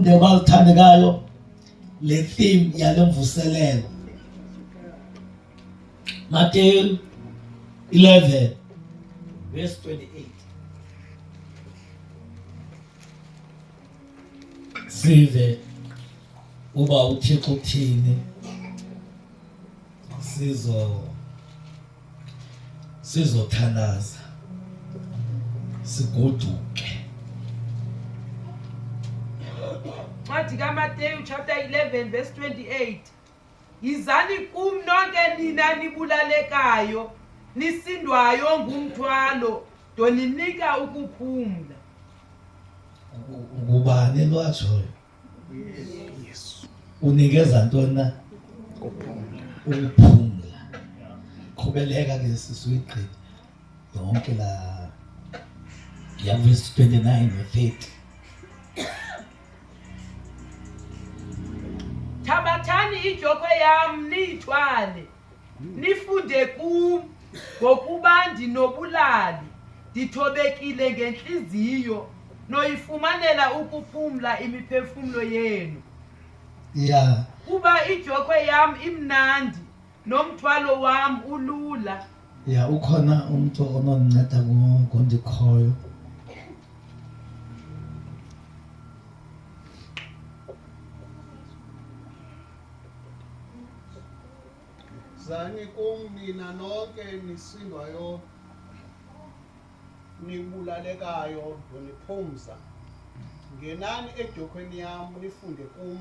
bafunde balithandekayo le theme yalemvuselelo. Matthew 11 verse 28. Sive uba uThixo uthini sizothandaza sigoduke. Ncwadi kaMateyu chapter 11 verse 28. Yizani kum nonke nina nibulalekayo nisindwayo ngumthwalo doninika ukuphumla. Ngubani lwatshoyo? Yesu. Unikeza ntoni na? Ukuphumla. Qhubeleka ke sisuyigqina yonke la ya verse 29 no 30. Thabathani ijoko yam niyithwale nifunde kum ngokuba ndinobulali ndithobekile ngenhliziyo noyifumanela ukuphumla imiphefumlo yenu. Yeah. Kuba ijoko yam imnandi nomthwalo wam ulula. Yeah, ukhona umuntu ononceda ngondikhoyo. Zani kum nina nonke nisindwayo nibulalekayo ndoniphumza. Ngenani ejokhweni yam nifunde kum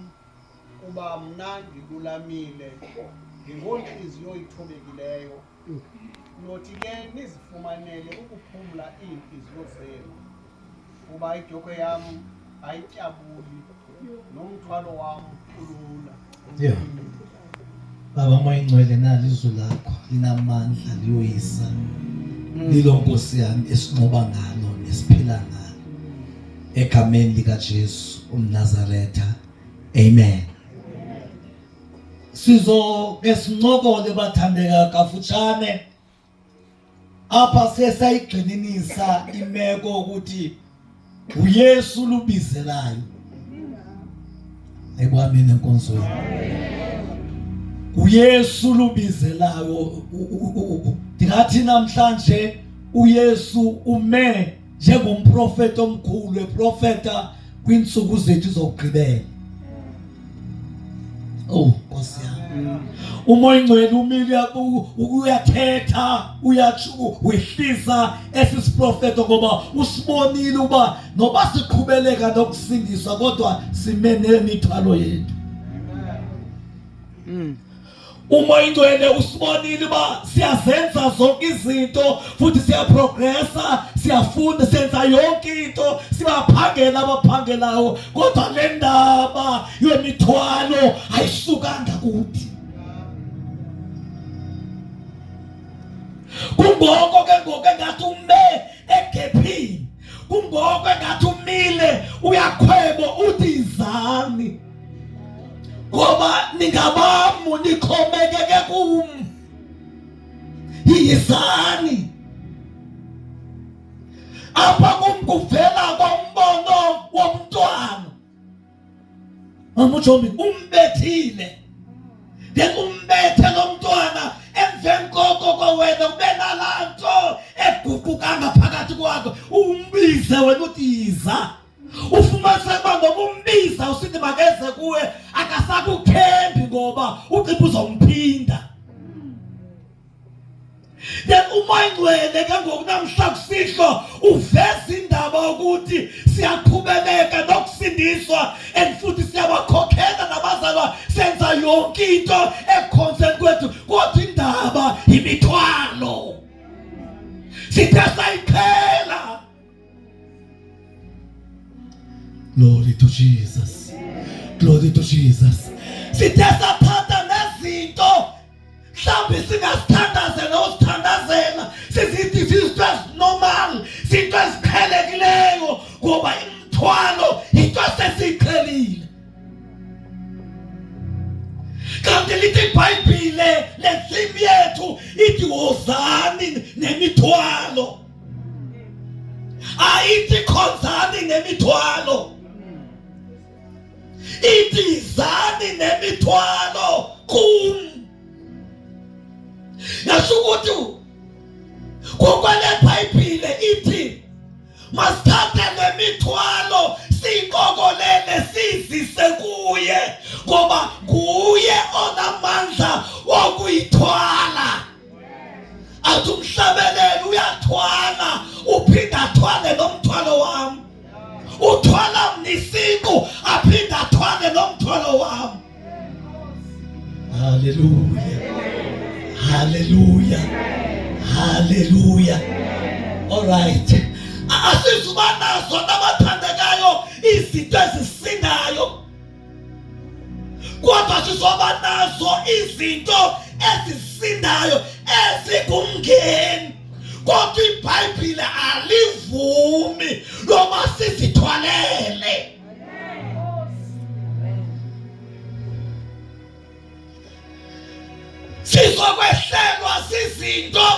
kuba mna ndilulamile ngenhliziyo ithobekileyo. Nothi ke nizifumanele ukuphumla iinhliziyo zenu. Kuba ijoko yam ayityabuli nomthwalo wam ulula. Yeah. Baba moyingcwele nalo izwi lakho linamandla liyoyisa lilo Nkosi yami esinqoba ngalo nesiphila ngalo egameni lika Jesu umNazaretha. Amen. Sizo ngesincokole bathandeka kafutshane apha sesayigxininisa imeko ukuthi uYesu lubizelayo. Ekwamini enkonzo yami. uYesu lubizelayo. Ndingathi namhlanje uYesu ume njengomprofeti omkhulu, eprofeta kwintsuku zethu zokugqibela. Oh Nkosi yami. Umoya Ngcwele umile uyathetha, uyatsho wehlisa esisiprofeto ngoba usibonile uba noba siqhubeleka nokusindiswa kodwa simene imithwalo yethu. Umoya Ngcwele usibonile uba siyazenza zonke izinto futhi siyaprogressa, siyafunda, senza yonke into, sibaphangela abaphangelayo kodwa le ndaba yemithwalo ayisukanga kuthi. Kungoko ke ngoku engathi ume egephini, kungoko engathi umile uyakhwebo uthi izani ngoba ningabamu nikhomekeke kum. Yizani apha kum kuvela kombono womntwana. Amutsho umbethile, then umbethe lo mntwana emveni koko wena ube nalaa nto eguqukanga phakathi kwakho umbize wena uthi yiza. Ufumanise uba ngoba umbiza usithi makeze kuwe akasakuthembi ngoba ucipha uzomphinda. Then umoya Ngcwele ke ngoku namhla kusihlo uveza indaba ukuthi siyaqhubeleka nokusindiswa and futhi siyabakhokhela nabazalwa senza yonke into ekhonseni kwethu kodwa indaba imithwalo sithe sayiphela. Glory to Jesus. Glory to Jesus. Sithe saphatha nezinto mhlawumbe singasithandazela usithandazela sizithi izinto ezinormal, izinto eziqhelekileyo ngoba imithwalo into esesiyiqhelile. Kanti lithi iBhayibhile lezimo yethu ithi wozani nemithwalo, ayithi khonzani nemithwalo. ithi izani nemithwalo kum. Yasho ukuthi kokwale Bhayibhile ithi masithathe lemithwalo siyinkokolele sizise kuye ngoba nguye onamandla wokuyithwala. Athi umhlabeleli uyathwala uphinda athwale nomthwalo wami. Uthwala mnisiku aphinda athwale nomthwalo wami. Hallelujah. Hallelujah. Hallelujah. All right. Asizuba nazo nabathandekayo izinto ezisindayo. Kodwa sizoba nazo izinto ezisindayo ezikumngeni. Kodwa iBhayibhile alivumi noma sizithwalele. Sizokwehlelwa sizinto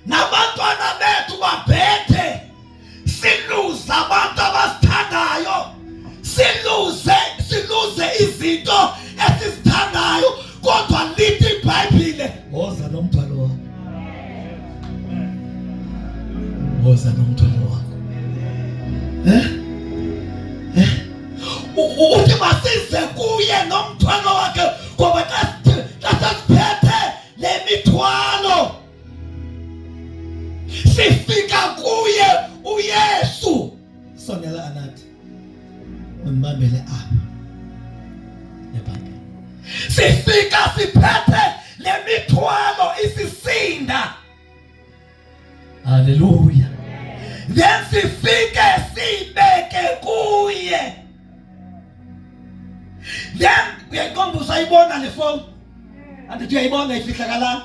nabantwana bethu babethe. Siluze abantu abasithandayo. Siluze izinto esizithandayo. Kodwa lithi iBhayibhile woza nomthwalo wakho. Woza nomthwalo wakho. Uthi masize kuye nomthwalo wakhe ngoba kasiphethe lemithwalo. Sifika kuye uYesu. Sonela anathi umbambele apha neBhayibhile. Sifika siphethe lemithwalo isisinda. Hallelujah. Then sifike sibeke kuye. Then uyayibona ayibona le phone. Andithi uyayibona ifihlakala.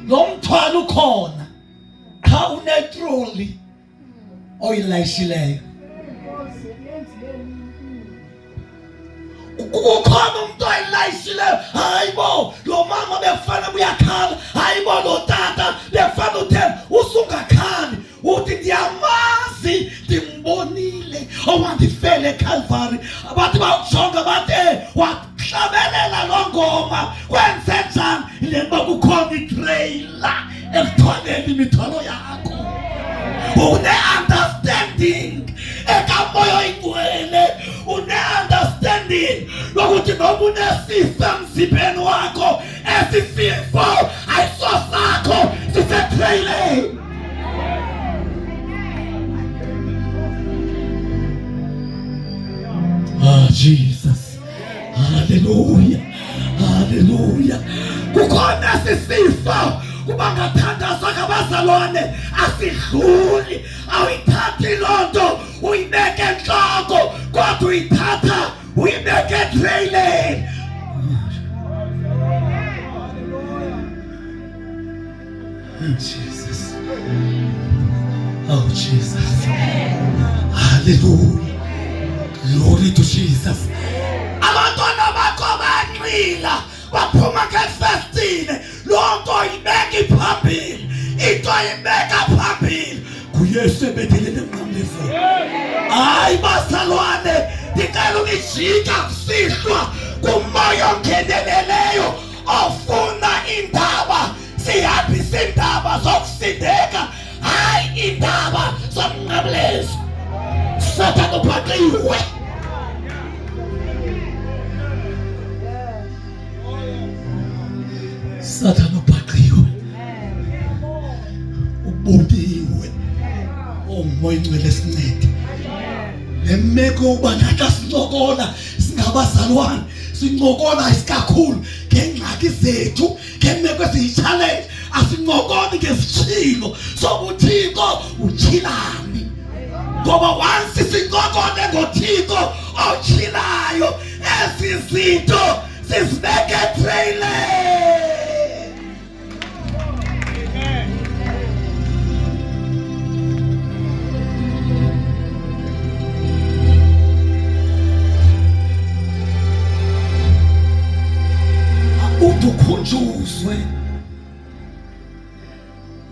Lo mthwalo ukhona. Cha unetroli oyilayishileyo. Ukhona umuntu oyilayishileyo. Hayibo lo mama bekufana buyakhala. Hayibo lo tata bekufana uthemba usungakhali. Uthi ndiyamazi ndimbonile owandifele eCalvary. Abathi bawujonga bathi wahlabelela lo ngoma kwenze njani le nto kukhona itrailer ekuthwaleni imithwalo yakho. Une-understanding ekamoya oyingcwele. Une-understanding lokuthi noma unesifo emzimbeni wakho esisifo ayisosakho sisetraileni. Jesus. Hallelujah. Hallelujah. Kukhona sisifo kuba ngathandazwa ngabazalwane asidluli. Awuyithathi lonto uyibeke enhloko kodwa uyithatha uyibeke etraileni. Jesus. Oh Jesus. Hallelujah. Glory to Jesus. Abantwana bakho banqila baphuma ngefestini. Lonto ibeka phambili. Into ibeka phambili. kuYesu ebethelele emnqamlezweni. Hayi bazalwane, ndicela ukujika kusihlwa kumoya ongeneleleyo ofuna indaba. Sihambise indaba zokusindeka, hayi indaba zomnqamlezo. Sathane uphaqiwe. Sathane uphaqiwe. Ubundiwe. Umoya ingcwele sincede. Lemeko uba nathi sincokola singabazalwane, sincokola isikakhulu ngengxaki zethu, ngemeko eziyi-challenge. Asincokoli ngesitshilo sobuthixo utshilani. Ngoba once sincokole ngothixo otshilayo, ezi zinto sizibeke etraileni.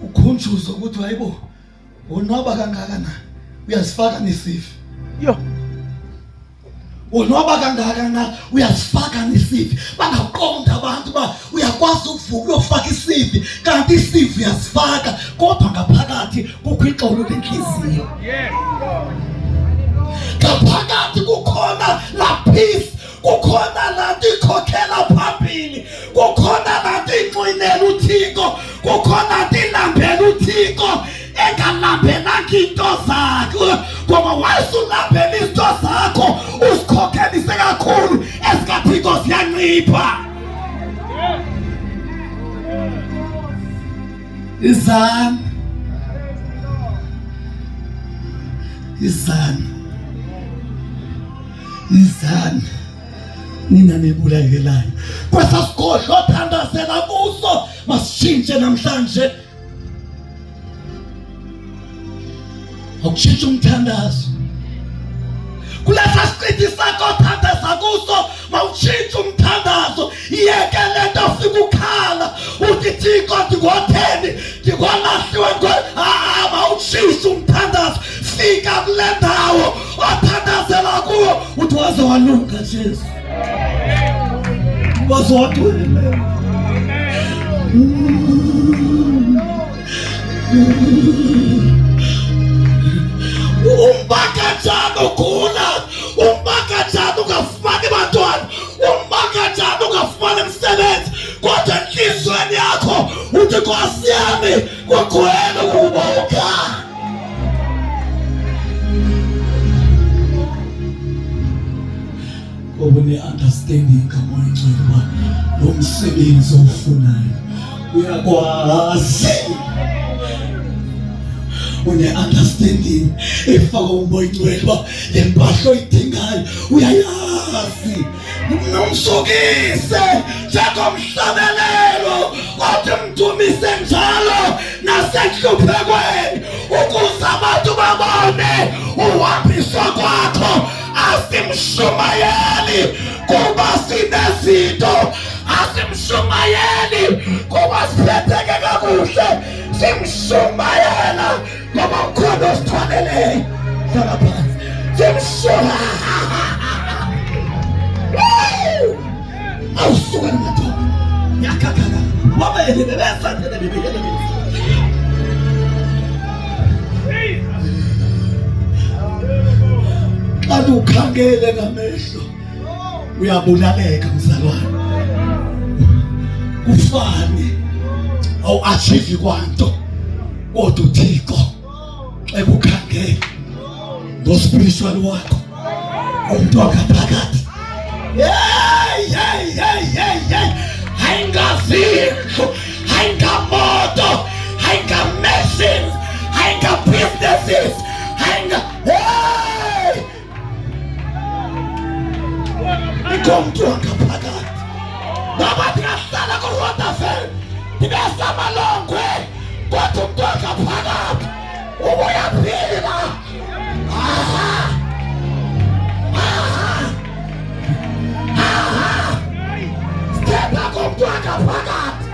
Ukhunjuzwe ukuthi hayibo unwaba kangakanani, uyazifaka nesifo. Yo. Unoba kangaka na uyasifaka nesivi bangaqonda abantu ba uyakwazi ukuvuka uyofaka isivi kanti isivi uyasifaka kodwa ngaphakathi kukho ixolo lenhliziyo. Ngaphakathi kukhona la peace, kukhona la ikhokhela phambili, kukhona la inqinela uThixo, kukhona ilambela uThixo engalambela into zakho ngoba wayesulambela izinto zakho usikhokhelise kakhulu esikaThixo siyancipha. izana nina nebulekelayo kwesasikhohlo othandazela kuso masishintshe namhlanje. Awushintshe umthandazo kulesa siqithi sakho othandaza kuso, mawushintshe umthandazo. Yeke lento ufika ukhala uthi Thixo ndikotheni ndikolahliwe mawushintshe umthandazo. Fika kule ndawo othandazela kuyo uthi waze walunga Jesu, waze wadwele. Umbakajana ukhula, umbakajana ungafumani bantwana, umbakajana ungafumani msebenzi, kodwa enhliziyweni yakho uthi Nkosi yami kwakhwela ukubuka. Ngoba ne-understanding kamoyingcwele uba lo msebenzi owufunayo uyakwazi. Une-understanding efaka umoyingcwele uba le mpahla oyidingayo uyayazi. Nomsukise njengomhlabelelo othi mdumise njalo nasenhluphekweni ukuze abantu babone uhambiswa kwakho. Asimshumayeli kuba sinezinto, asimshumayeli kuba siphetheke kakuhle, simshumayela ngoba ukhona osithwaleleyo. Hlala phansi, simshumayela. Awusuka namadoda yakakaka wabele bebesathe bebekele. Kanti ukhangele ngamehlo uyabulaleka mzalwane. Kufane achieve kwanto kodwa uThixo ekukhangele no spiritual wakho umuntu wakaphakathi. Haingazindlu, haingamoto, haingamachines, haingabusinesses, ikomntu wakaphakathi. Noma ndingahlala kuRotterdam ndingasamalongwe kodwa umuntu wakaphakathi ubuyaphila. Stepha kumntu wakaphakathi.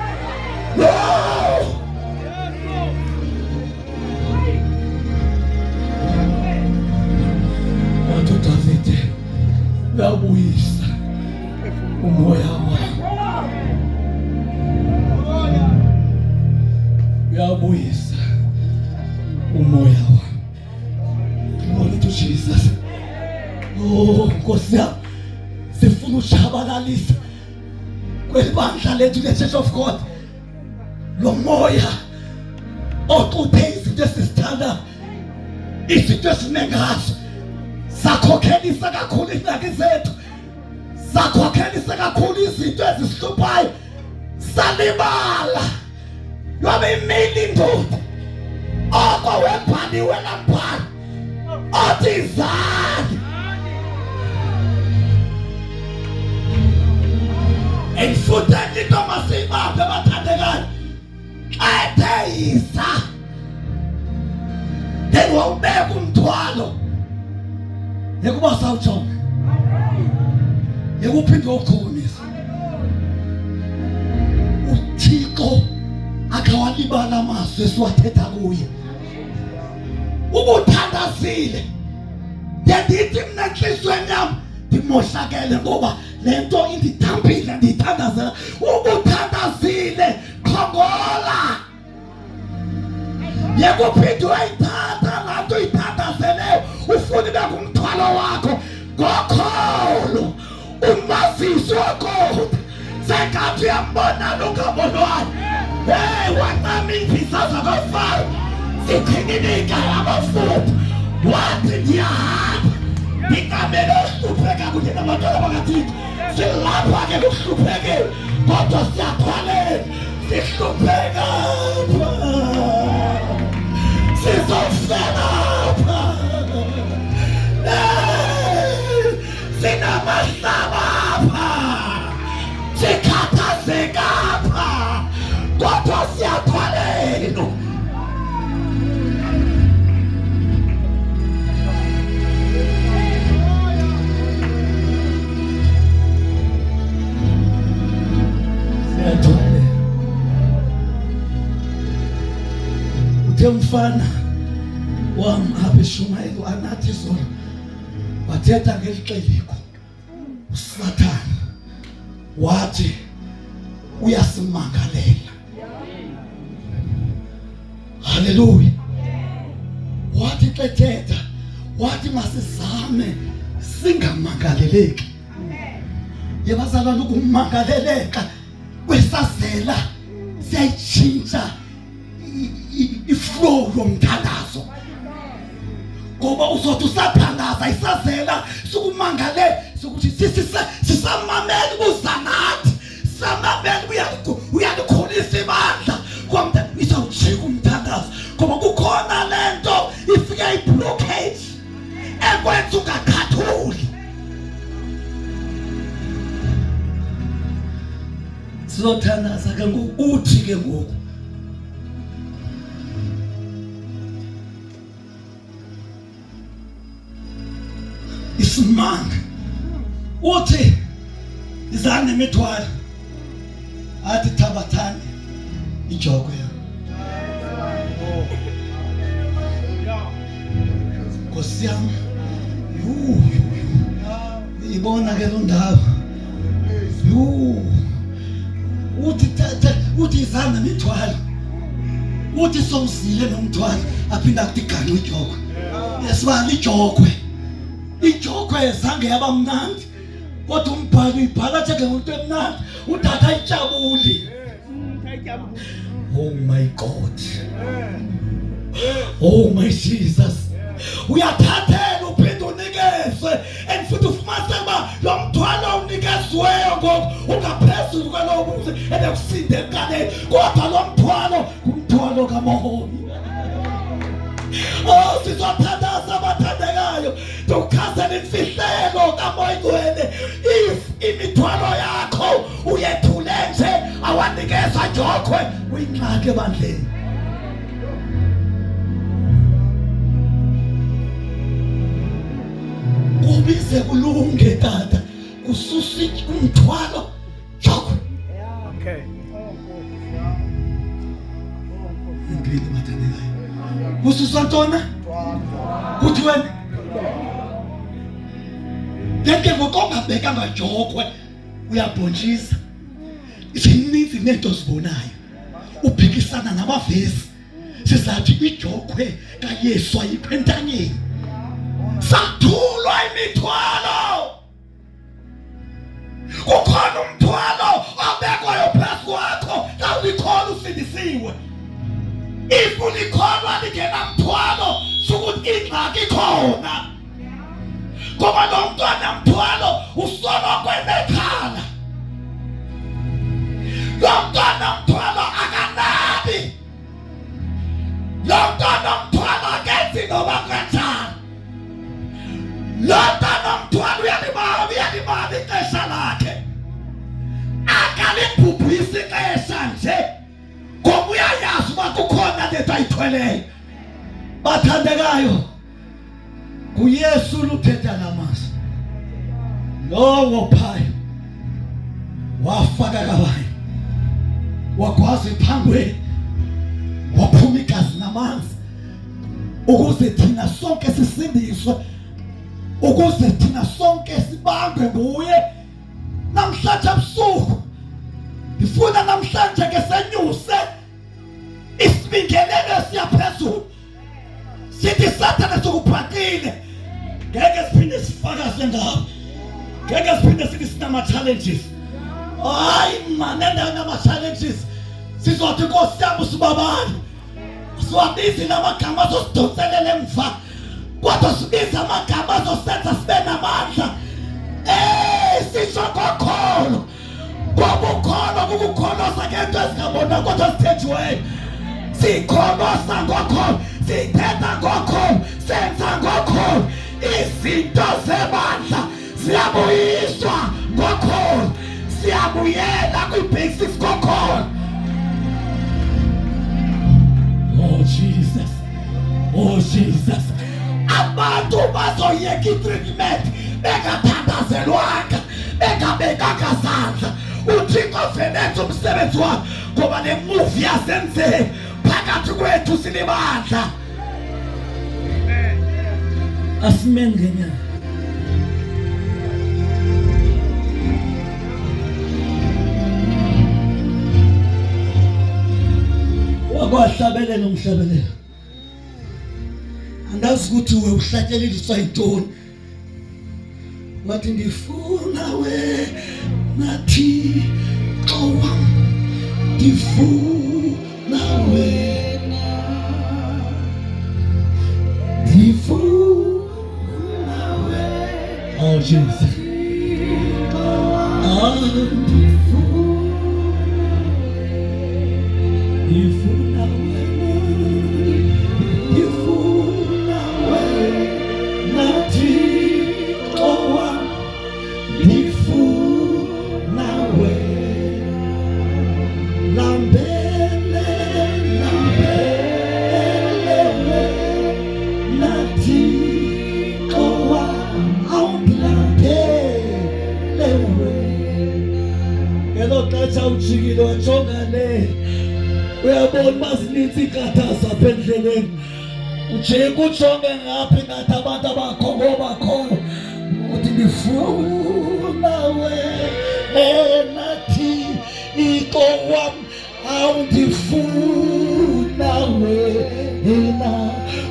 Wathi uDavide uyabuyisa umoya wami, uyabuyisa umoya wami. Glory to Jesus. Nkosi yami, sifuna ushabalalisa kwelibandla lethu le-Church of God lo moya oquphe izinto esizithanda, izinto esinengazo. Sakhokhelisa kakhulu izinaki zethu, sakhokhelisa kakhulu izinto ezisihluphayo, salibala yobe imili ndoda oko webhaliwe lampana othi izani. Engifuthe into masiyibambe bathandekayo eteyisa then wawubeka umthwalo yekuba sawujonga yekuphinde ukukhulumisa. uThixo akawalibala amazwi esiwathetha kuye. Ubuthandazile ndithi mna enhliziyweni yami imoshakele ngoba lento indithambile ndiyithandazela. Ubuthandazile khongola. Yekuphinde uyayithatha laa nto uyithandazeleyo ufune ibe ngumthwalo wakho ngokholo umazisi wakoda sengathi uyambona lungamonwayo. Hey, wancama iimvisa zakofaro zithininika amafupha wathi ndiyahamba ndikamele uhlupheka kunye nabantwana bakathixo. Silapha ke kuhluphekile kodwa siyathwalela sihlupheka apha sizofela apha sinamahlaba apha sikhathazeka apha kodwa siyathwalela. Uthe umfana wam apha eShumayeli anathi zona wathetha ngeli xeliko uSathane wathi uyasimangalela. Haleluya. Wathi xethetha wathi masizame singamangaleleki. Yebazalwane ukumangaleleka kwesazela siyayitshintsha iflow yomthandazo ngoba uzothi usathandaza isazela sukumangale sokuthi sisamamela ukuza nathi samamela uyalikhulisa ibandla kwamnta izawujika umthandazo ngoba kukhona lento ifika iblockage ekwenza ungakhathuli. Sizothandaza ke ngokuthi ke ngoku isimanga uthi izane nemithwalo athi thabathani ijoko Nkosi yami ibona ke lo ndawo uthi izana nemithwalo uthi somzile nomthwalo aphinda kutigana ijoko. Yesibali ijokwe zange yaba mnandi kodwa umbhalo ibhala njengomuntu emnandi uthatha ijabuli. Oh my God, oh my Jesus, uyathathela uphinde unikezwe and futhi ufumanise uba lo mthwalo unikezweyo ngoku ungaphezulu kwalowo buze ebekusinde ekaleni kodwa lo mthwalo ngumthwalo kaMohoni. Oh, sizothandaza abathandekayo tukhazela imfihlelo kaMoyingcwele. If imithwalo yakho uyethule nje awanikeza jokwe uyingxaki ebandleni. Kubize kulunge tata kususi umthwalo jokwe. Okay. Ngibili bathandekayo kususa ntona kuthi wena ngeke ngokongabeka ngajokwe uyabhontshisa. Isininzi nento zibonayo uphikisana namavesi sizathi ijokwe kaYesu ayikho entanyeni. Sathulwa imithwalo. Kukhona umthwalo obekwayo phezu kwakho xa ulikhona usindisiwe. If ulikholwa lingena mthwalo sukuthi ingxaki khona ngoba lo mntwana mthwalo usoloko enekhala. Lo mntwana mthwalo akanabi. Lo mntwana mthwalo akenzi noba kanjani. Lo mntwana mthwalo uyalibala ixesha lakhe akalibhubhisi ixesha nje ngoba uyayazi uba kukhona lento ayithweleyo. Bathandekayo kuYesu luthetha namasi lowo phayo wafaka kabani wakwazi phangweni waphuma igazi namanzi ukuze thina sonke sisindiswe ukuze thina sonke sibambe nguye. Namhlanje ebusuku ngifuna namhlanje ke senyuse isibingelelo siyaphezulu. Sithi Sathane sokuphathile. Ngeke siphinde sifakaze ngabo. Ngeke siphinde sithi sinama challenges. Hayi man, endaweni ama challenges sizothi Nkosi yami sibabani. Siwabizi namagama azosidonselela emva. Kodwa sibiza amagama azosenza sibe namandla. Sisho kokholo. Ngoba ukholo kukukholosa ngento ezingabona kodwa sithethiweyo. Sikhonosa ngokholo, sithetha ngokholo, senza ngokholo. Izinto zemandla ziyabuyiswa ngokholo. Siyabuyela kwi-Big 6 ngokholo. Oh Jesus, oh Jesus. Abantu bazoyeka i-treatment bengathandazelwanga, bengabekanga zandla. uThixo velethe umsebenzi wakhe ngoba le movie yasenzeka phakathi kwethu sinebandla. Asimengenya wakwahlabelela umhlabelela. Andazi ukuthi we uhlatsheliswa yintoni. Wathi ndifuna wena Thixo wami, ndifuna wena, ndifuna wena. Oh Jesus. Ndifuna wena, ndifuna wena Thixo wami, ndifuna wena. Lambele, lambele wena Thixo wami, awulambele wena. Ngelo xesha ujikile wajonga le, uyabona mazininzi ikathaza apha endleleni. Ujike ujonge ngapha ngathi abantu abakhoyo bakhoyo. Uthi ndifuna wena Thixo wami, awundifuna wena.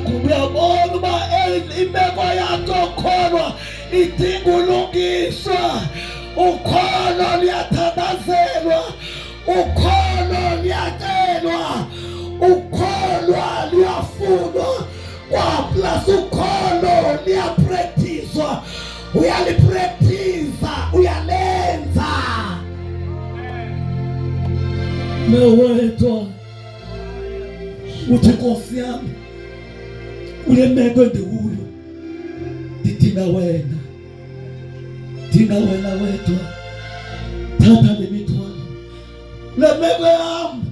Kuba uyabona uba imeko yakho kholwa idinga ulungiswa. Ukholo luyathandazelwa, ukholo luyacelwa, ukholwa luyafunwa, kwaplus ukholo luyapracticewa. Uyalipractice, uyalenza. Mewetwa uthi Nkosi yami, kule meko endikuyo ndidinga wena, dinga wena wedwa. Thatha le mithwalo, le meko yami.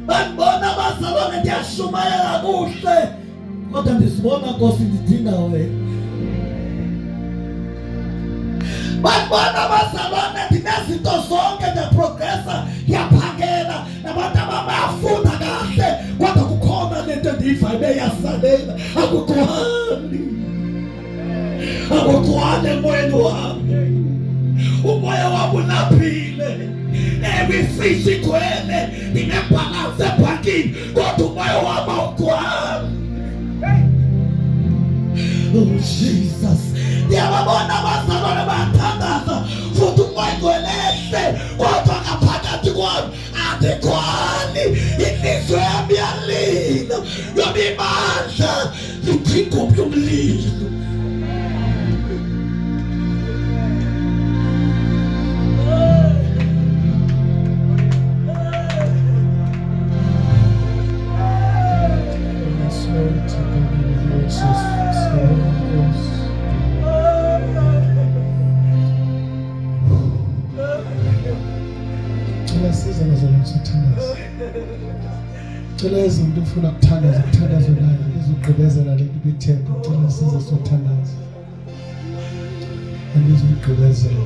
Bandibona abazalwane ndiyashumayela kuhle, kodwa ndisibona Nkosi ndidinga wena. Bandibona abazalwane ndinezinto zonke, ndiyaprogresa, ndiyaphangela, nabantu bayafunda kahle, kodwa kukhona lento endiyivayo beyasalela. Akugcwale emoyeni wami. Umoya wami unaphile. Every igcwele, ndinebhalansi ebhankini, kodwa umoya wami awugcwali. Oh Jesus. Ndiyababona abazalwane bayathandaza, futhi umoya ugcwelehle, kodwa ngaphakathi kwami andigcwali. Inhliziyo yami iyalila, yona imandla liphingophi yomlilo. Cela izinto ufuna kuthandaza, kuthandaza nayo izugqibezela le nto ibithemba. Cela size sothandaza andizugqibezela.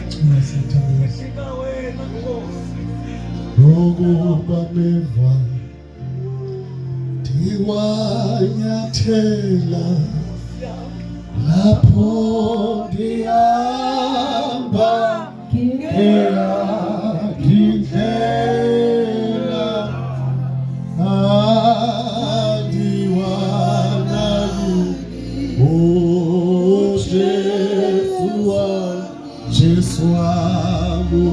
Cela sithandaza ngokuba meva ndiwanyathela Lapho ndihamba ngindlela andiwanayo Jesu wangu